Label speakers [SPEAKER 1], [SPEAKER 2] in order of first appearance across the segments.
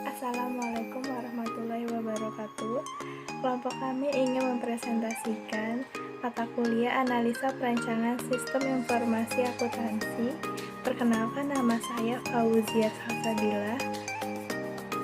[SPEAKER 1] Assalamualaikum warahmatullahi wabarakatuh. Kelompok kami ingin mempresentasikan mata kuliah analisa perancangan sistem informasi akuntansi. Perkenalkan, nama saya Fauzia Salsabila.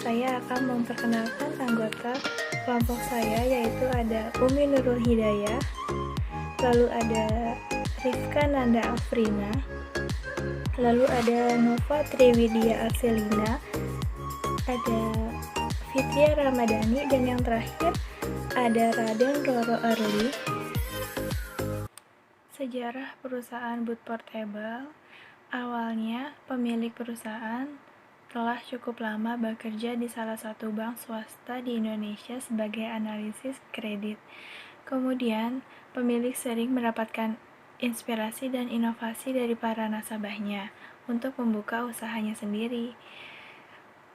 [SPEAKER 1] Saya akan memperkenalkan anggota kelompok saya, yaitu ada Umi Nurul Hidayah, lalu ada Rifka Nanda Afrina, lalu ada Nova Triwidia Arselina, ada Fitria Ramadhani, dan yang terakhir ada Raden Roro Early. Sejarah perusahaan Boot Portable. Awalnya, pemilik perusahaan telah cukup lama bekerja di salah satu bank swasta di Indonesia sebagai analisis kredit. Kemudian, pemilik sering mendapatkan inspirasi dan inovasi dari para nasabahnya untuk membuka usahanya sendiri.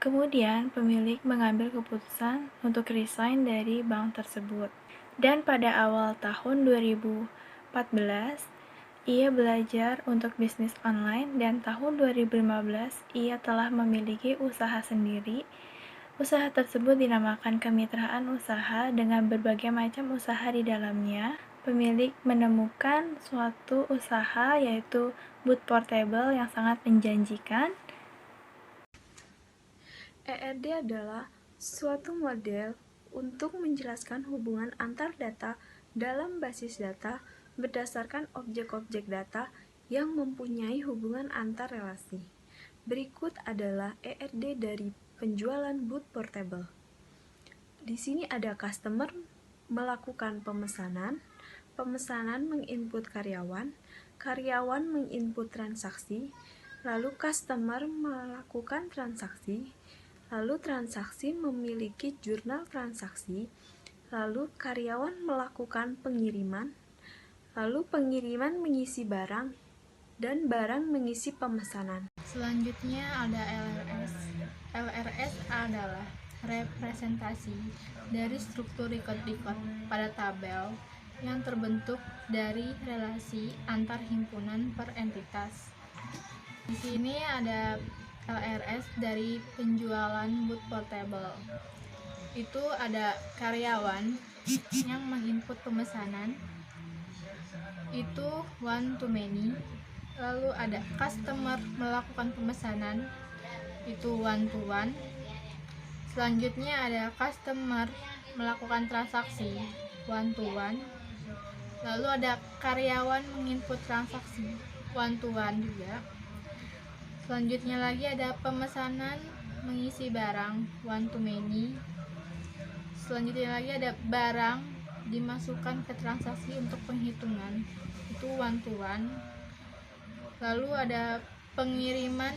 [SPEAKER 1] Kemudian, pemilik mengambil keputusan untuk resign dari bank tersebut. Dan pada awal tahun 2014, ia belajar untuk bisnis online, dan tahun 2015 ia telah memiliki usaha sendiri. Usaha tersebut dinamakan kemitraan usaha dengan berbagai macam usaha di dalamnya. Pemilik menemukan suatu usaha yaitu Boot Portable yang sangat menjanjikan.
[SPEAKER 2] ERD adalah suatu model untuk menjelaskan hubungan antar data dalam basis data berdasarkan objek-objek data yang mempunyai hubungan antar relasi. Berikut adalah ERD dari penjualan Boot Portable. Di sini ada customer melakukan pemesanan, pemesanan menginput karyawan, karyawan menginput transaksi, lalu customer melakukan transaksi, lalu transaksi memiliki jurnal transaksi, lalu karyawan melakukan pengiriman, lalu pengiriman mengisi barang, dan barang mengisi pemesanan.
[SPEAKER 3] Selanjutnya ada LRS. LRS adalah representasi dari struktur record-record pada tabel yang terbentuk dari relasi antar himpunan per entitas. Di sini ada LRS dari penjualan Boot Portable. Itu ada karyawan yang menginput pemesanan, itu one to many. Lalu ada customer melakukan pemesanan, itu one to one. Selanjutnya ada customer melakukan transaksi, one to one. Lalu ada karyawan menginput transaksi, one to one juga. Selanjutnya lagi ada pemesanan mengisi barang, one to many. Selanjutnya lagi ada barang dimasukkan ke transaksi untuk penghitungan, itu one to one. Lalu ada pengiriman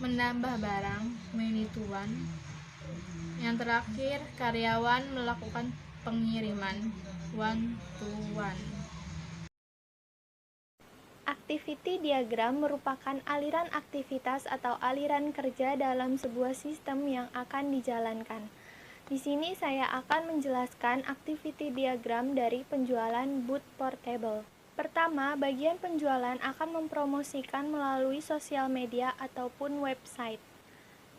[SPEAKER 3] menambah barang, many to one. Yang terakhir, karyawan melakukan pengiriman, one to one.
[SPEAKER 1] Activity diagram merupakan aliran aktivitas atau aliran kerja dalam sebuah sistem yang akan dijalankan. Di sini saya akan menjelaskan activity diagram dari penjualan Boot Portable. Pertama, bagian penjualan akan mempromosikan melalui sosial media ataupun website.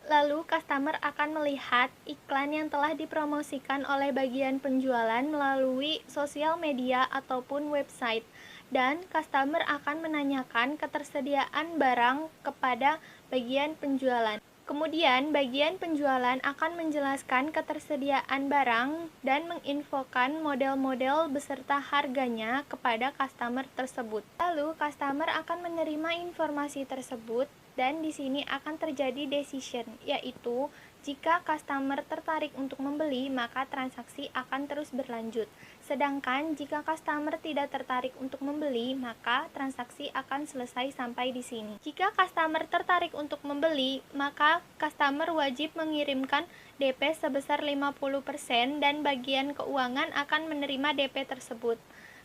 [SPEAKER 1] Lalu, customer akan melihat iklan yang telah dipromosikan oleh bagian penjualan melalui sosial media ataupun website. Dan customer akan menanyakan ketersediaan barang kepada bagian penjualan. Kemudian, bagian penjualan akan menjelaskan ketersediaan barang dan menginfokan model-model beserta harganya kepada customer tersebut. Lalu, customer akan menerima informasi tersebut dan di sini akan terjadi decision, yaitu jika customer tertarik untuk membeli, maka transaksi akan terus berlanjut. Sedangkan jika customer tidak tertarik untuk membeli, maka transaksi akan selesai sampai di sini. Jika customer tertarik untuk membeli, maka customer wajib mengirimkan DP sebesar 50% dan bagian keuangan akan menerima DP tersebut.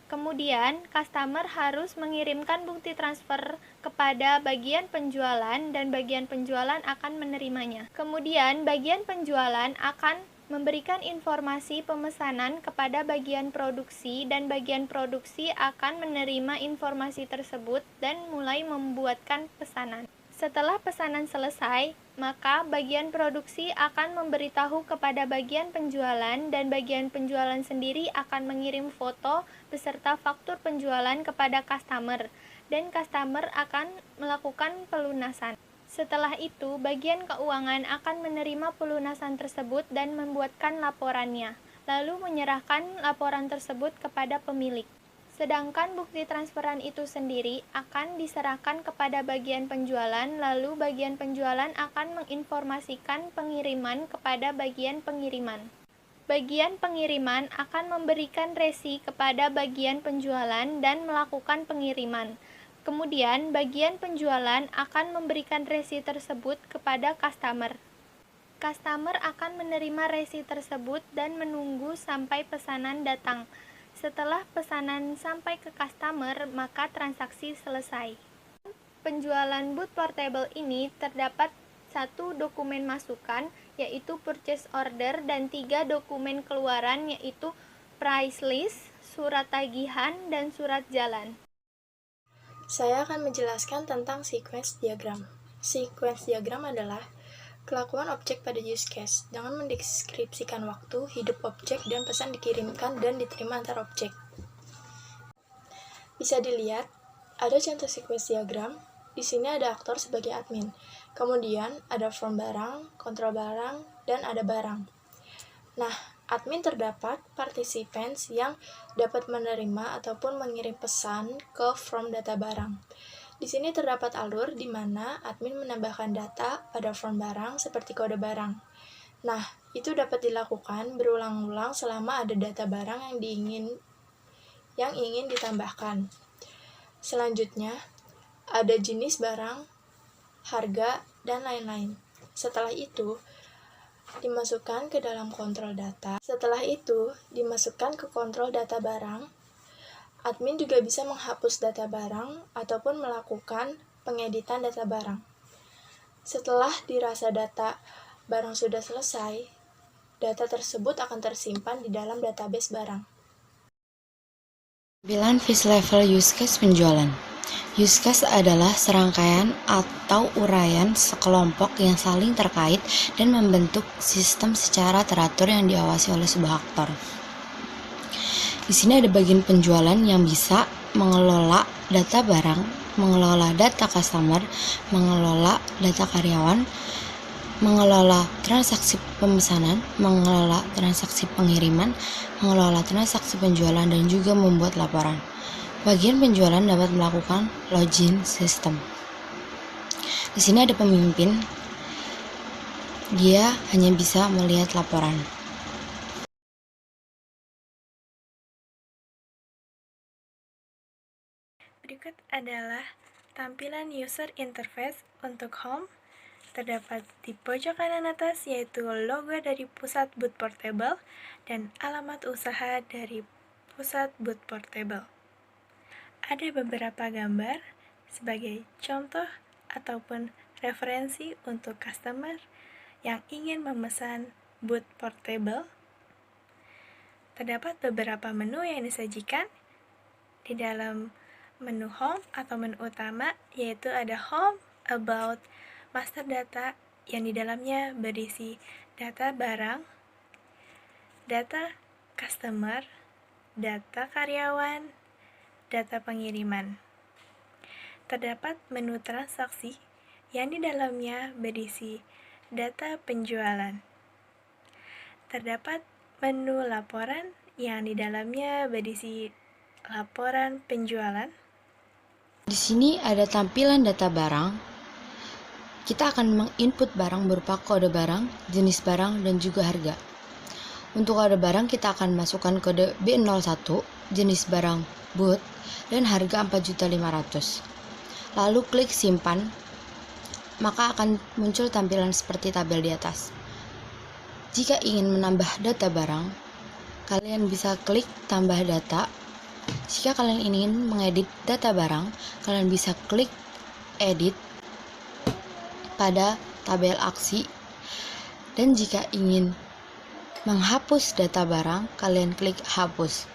[SPEAKER 1] Kemudian, customer harus mengirimkan bukti transfer kepada bagian penjualan dan bagian penjualan akan menerimanya. Kemudian, bagian penjualan akan memberikan informasi pemesanan kepada bagian produksi dan bagian produksi akan menerima informasi tersebut dan mulai membuatkan pesanan. Setelah pesanan selesai, maka bagian produksi akan memberitahu kepada bagian penjualan dan bagian penjualan sendiri akan mengirim foto beserta faktur penjualan kepada customer dan customer akan melakukan pelunasan. Setelah itu, bagian keuangan akan menerima pelunasan tersebut dan membuatkan laporannya, lalu menyerahkan laporan tersebut kepada pemilik. Sedangkan bukti transferan itu sendiri akan diserahkan kepada bagian penjualan, lalu bagian penjualan akan menginformasikan pengiriman kepada bagian pengiriman. Bagian pengiriman akan memberikan resi kepada bagian penjualan dan melakukan pengiriman. Kemudian, bagian penjualan akan memberikan resi tersebut kepada customer. Customer akan menerima resi tersebut dan menunggu sampai pesanan datang. Setelah pesanan sampai ke customer, maka transaksi selesai. Penjualan boot portable ini terdapat 1 dokumen masukan, yaitu purchase order, dan 3 dokumen keluaran, yaitu price list, surat tagihan, dan surat jalan.
[SPEAKER 4] Saya akan menjelaskan tentang sequence diagram. Sequence diagram adalah kelakuan objek pada use case, dengan mendeskripsikan waktu, hidup objek, dan pesan dikirimkan dan diterima antar objek. Bisa dilihat, ada contoh sequence diagram. Di sini ada aktor sebagai admin. Kemudian ada form barang, kontrol barang, dan ada barang. Nah, admin terdapat participants yang dapat menerima ataupun mengirim pesan ke form data barang. Di sini terdapat alur di mana admin menambahkan data pada form barang seperti kode barang. Nah, itu dapat dilakukan berulang-ulang selama ada data barang yang ingin ditambahkan. Selanjutnya, ada jenis barang, harga, dan lain-lain. Setelah itu, dimasukkan ke dalam kontrol data. Setelah itu, dimasukkan ke kontrol data barang. Admin juga bisa menghapus data barang ataupun melakukan pengeditan data barang. Setelah dirasa data barang sudah selesai, data tersebut akan tersimpan di dalam database barang.
[SPEAKER 5] Tampilan Fish Level Use Case Penjualan. Use case adalah serangkaian atau uraian sekelompok yang saling terkait dan membentuk sistem secara teratur yang diawasi oleh sebuah aktor. Di sini ada bagian penjualan yang bisa mengelola data barang, mengelola data customer, mengelola data karyawan, mengelola transaksi pemesanan, mengelola transaksi pengiriman, mengelola transaksi penjualan, dan juga membuat laporan. Bagian penjualan dapat melakukan login system. Di sini ada pemimpin, dia hanya bisa melihat laporan.
[SPEAKER 2] Berikut adalah tampilan user interface untuk home. Terdapat di pojok kanan atas yaitu logo dari pusat boot portable dan alamat usaha dari pusat boot portable. Ada beberapa gambar sebagai contoh ataupun referensi untuk customer yang ingin memesan boot portable. Terdapat beberapa menu yang disajikan di dalam menu home atau menu utama, yaitu ada home, about, master data yang di dalamnya berisi data barang, data customer, data karyawan, data pengiriman. Terdapat menu transaksi yang di dalamnya berisi data penjualan. Terdapat menu laporan yang di dalamnya berisi laporan penjualan.
[SPEAKER 5] Di sini ada tampilan data barang. Kita akan menginput barang berupa kode barang, jenis barang, dan juga harga. Untuk kode barang kita akan masukkan kode B01, jenis barang boot, dan harga 4.500.000. Lalu klik simpan, maka akan muncul tampilan seperti tabel di atas. Jika ingin menambah data barang, kalian bisa klik tambah data. Jika kalian ingin mengedit data barang, kalian bisa klik edit pada tabel aksi. Dan jika ingin menghapus data barang, kalian klik hapus.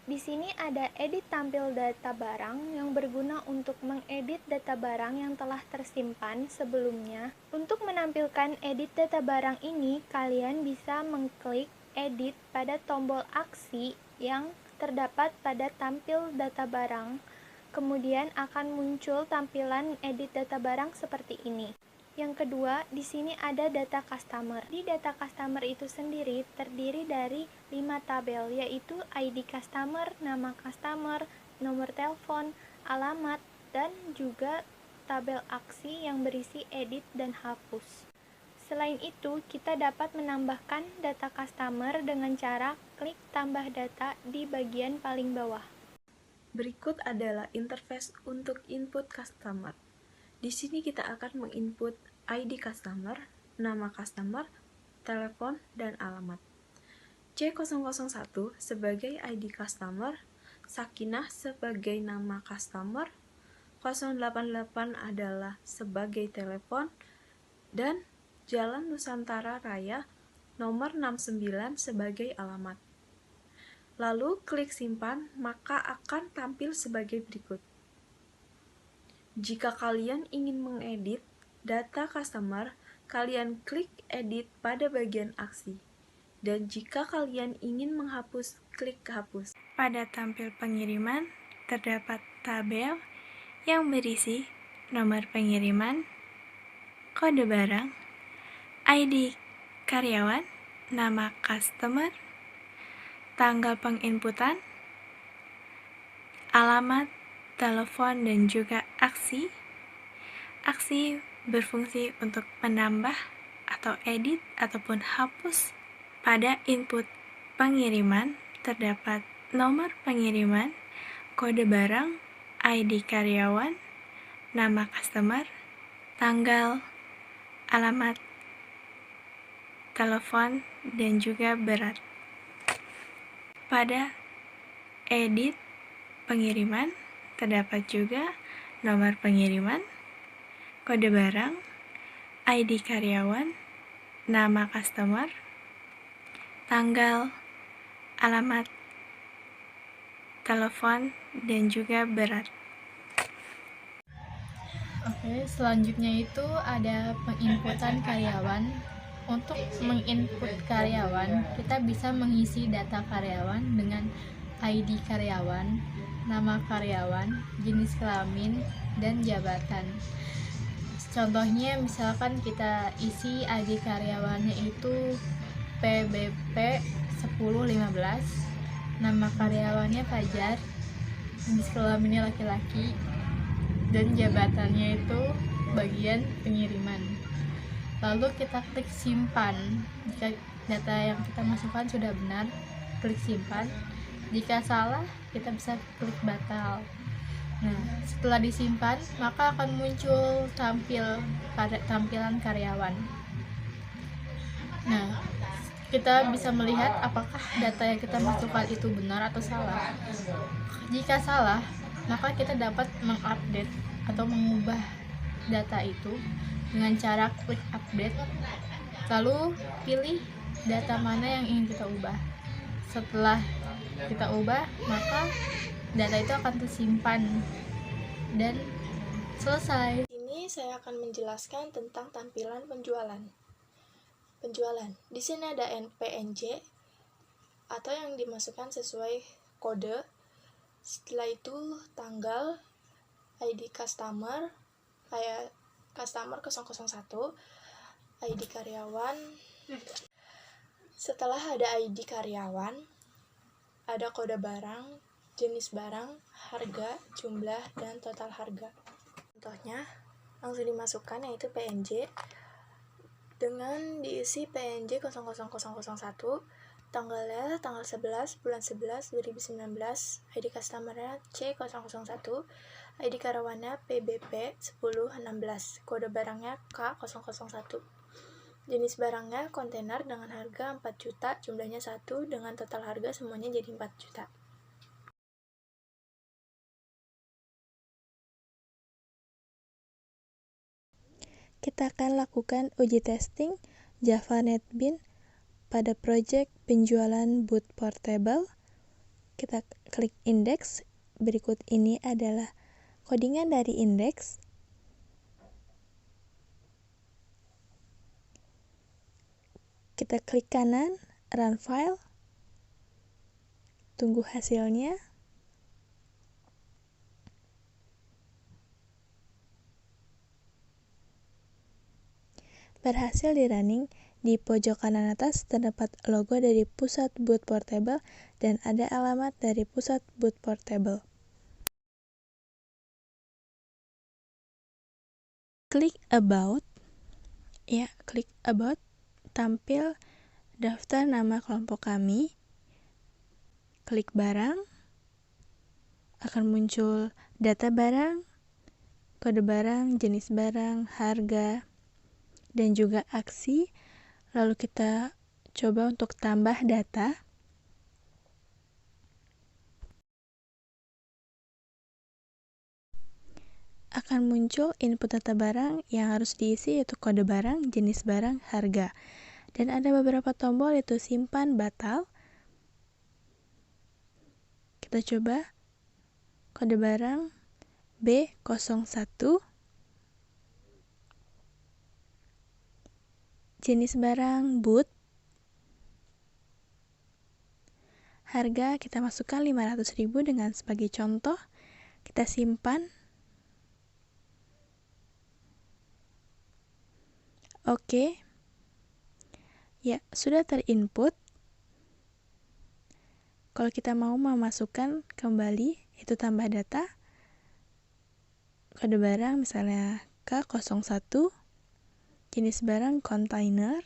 [SPEAKER 1] Di sini ada edit tampil data barang yang berguna untuk mengedit data barang yang telah tersimpan sebelumnya. Untuk menampilkan edit data barang ini, kalian bisa mengklik edit pada tombol aksi yang terdapat pada tampil data barang. Kemudian akan muncul tampilan edit data barang seperti ini. Yang kedua, di sini ada data customer. Di data customer itu sendiri terdiri dari 5 tabel, yaitu ID customer, nama customer, nomor telepon, alamat, dan juga tabel aksi yang berisi edit dan hapus. Selain itu, kita dapat menambahkan data customer dengan cara klik tambah data di bagian paling bawah.
[SPEAKER 2] Berikut adalah interface untuk input customer. Di sini kita akan menginput ID customer, nama customer, telepon, dan alamat. C001 sebagai ID customer, Sakinah sebagai nama customer, 088 adalah sebagai telepon, dan Jalan Nusantara Raya nomor 69 sebagai alamat. Lalu klik simpan, maka akan tampil sebagai berikut. Jika kalian ingin mengedit data customer, kalian klik edit pada bagian aksi. Dan jika kalian ingin menghapus, klik hapus. Pada tampil pengiriman, terdapat tabel yang berisi nomor pengiriman, kode barang, ID karyawan, nama customer, tanggal penginputan, alamat, telepon, dan juga aksi. Aksi berfungsi untuk menambah atau edit ataupun hapus. Pada input pengiriman terdapat nomor pengiriman, kode barang, ID karyawan, nama customer, tanggal, alamat, telepon, dan juga berat. Pada edit pengiriman terdapat juga nomor pengiriman, kode barang, ID karyawan, nama customer, tanggal, alamat, telepon, dan juga berat.
[SPEAKER 3] Oke, selanjutnya itu ada penginputan karyawan. Untuk menginput karyawan, kita bisa mengisi data karyawan dengan ID karyawan, nama karyawan, jenis kelamin, dan jabatan. Contohnya misalkan kita isi ID karyawannya itu PBP 1015, nama karyawannya Fajar, jenis kelaminnya laki-laki, dan jabatannya itu bagian pengiriman. Lalu kita klik simpan. Jika data yang kita masukkan sudah benar, klik simpan. Jika salah, kita bisa klik batal. Nah, setelah disimpan, maka akan muncul tampilan karyawan. Nah, kita bisa melihat apakah data yang kita masukkan itu benar atau salah. Jika salah, maka kita dapat mengupdate atau mengubah data itu dengan cara klik update, lalu pilih data mana yang ingin kita ubah. Setelah kita ubah, maka data itu akan tersimpan dan selesai.
[SPEAKER 4] Ini saya akan menjelaskan tentang tampilan penjualan. Di sini ada PNJ atau yang dimasukkan sesuai kode. Setelah itu tanggal, ID customer, kayak customer 001, ID karyawan. Setelah ada ID karyawan, ada kode barang, jenis barang, harga, jumlah, dan total harga. Contohnya, langsung dimasukkan yaitu PNJ dengan diisi PNJ 00001, tanggalnya tanggal 11 bulan 11 2019, ID customer-nya C001, ID karyawannya PBP 1016, kode barangnya K001. Jenis barangnya kontainer dengan harga 4 juta, jumlahnya 1, dengan total harga semuanya jadi 4 juta.
[SPEAKER 1] Kita akan lakukan uji testing Java NetBeans pada proyek penjualan boot portable. Kita klik indeks. Berikut ini adalah codingan dari indeks. Kita klik kanan, run file, tunggu hasilnya. Berhasil di running. Di pojok kanan atas terdapat logo dari Pusat Boot Portable dan ada alamat dari Pusat Boot Portable. Klik about. Ya, klik about. Tampil daftar nama kelompok kami. Klik barang. Akan muncul data barang, kode barang, jenis barang, harga, dan juga aksi. Lalu kita coba untuk tambah data. Akan muncul input data barang yang harus diisi, yaitu kode barang, jenis barang, harga. Dan ada beberapa tombol, yaitu simpan, batal. Kita coba kode barang B01, jenis barang boot, harga kita masukkan 500.000 dengan sebagai contoh. Kita simpan. Oke. Ya, sudah terinput. Kalau kita mau memasukkan kembali, itu tambah data. Kode barang misalnya K01, jenis barang kontainer.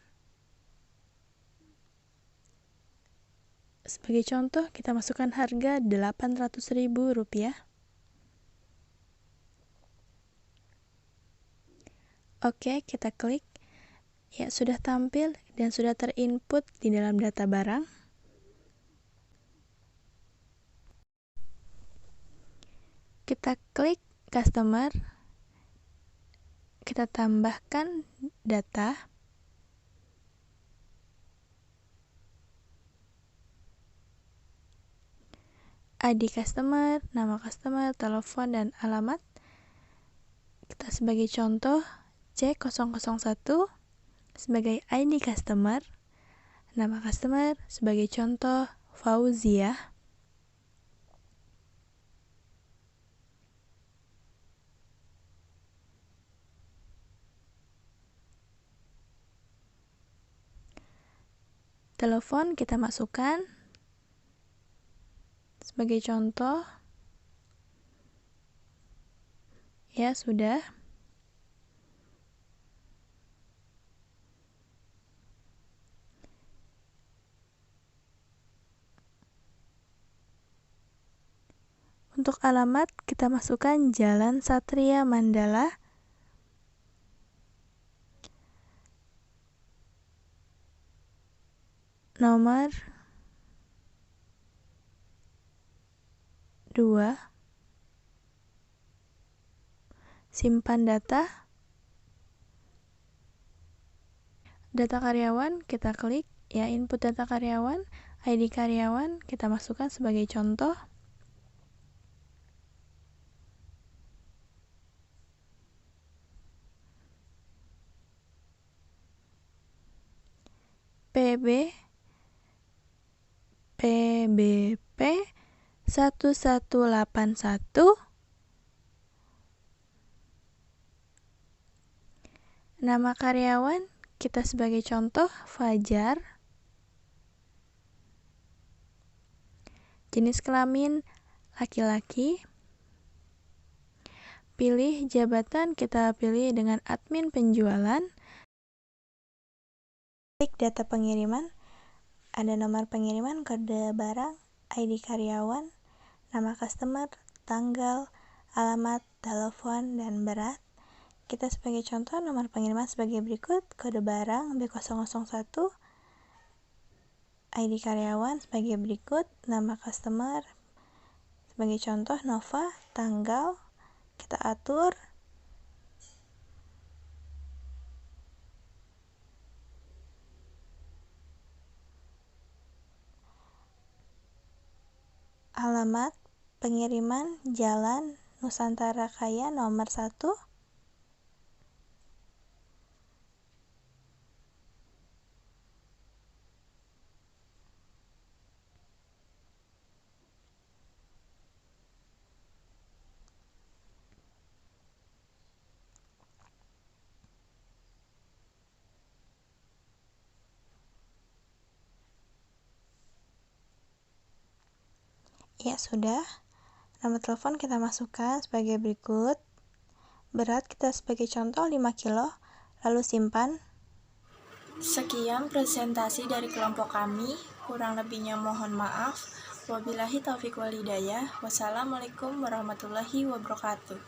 [SPEAKER 1] Sebagai contoh, kita masukkan harga Rp800.000. Oke, kita klik. Ya, sudah tampil dan sudah terinput di dalam data barang. Kita klik customer. Kita tambahkan data. ID customer, nama customer, telepon, dan alamat. Kita sebagai contoh C001 sebagai ID customer, nama customer sebagai contoh Fauzia. Telepon kita masukkan sebagai contoh. Ya, sudah. Untuk alamat kita masukkan Jalan Satria Mandala. Nomor 2. Simpan data. Data karyawan kita klik. Ya, input data karyawan, ID karyawan kita masukkan sebagai contoh. PBP 1181. Nama karyawan kita sebagai contoh Fajar. Jenis kelamin laki-laki. Pilih jabatan, kita pilih dengan admin penjualan. Klik data pengiriman. Ada nomor pengiriman, kode barang, ID karyawan, nama customer, tanggal, alamat, telepon, dan berat. Kita sebagai contoh nomor pengiriman sebagai berikut. Kode barang B001, ID karyawan sebagai berikut, nama customer sebagai contoh Nova, tanggal kita atur.
[SPEAKER 6] Alamat pengiriman Jalan Nusantara Kaya nomor 1. Ya sudah, nomor telepon kita masukkan sebagai berikut. Berat kita sebagai contoh 5 kilo, lalu simpan.
[SPEAKER 4] Sekian presentasi dari kelompok kami, kurang lebihnya mohon maaf. Wabillahi taufiq wal hidayah. Wassalamualaikum warahmatullahi wabarakatuh.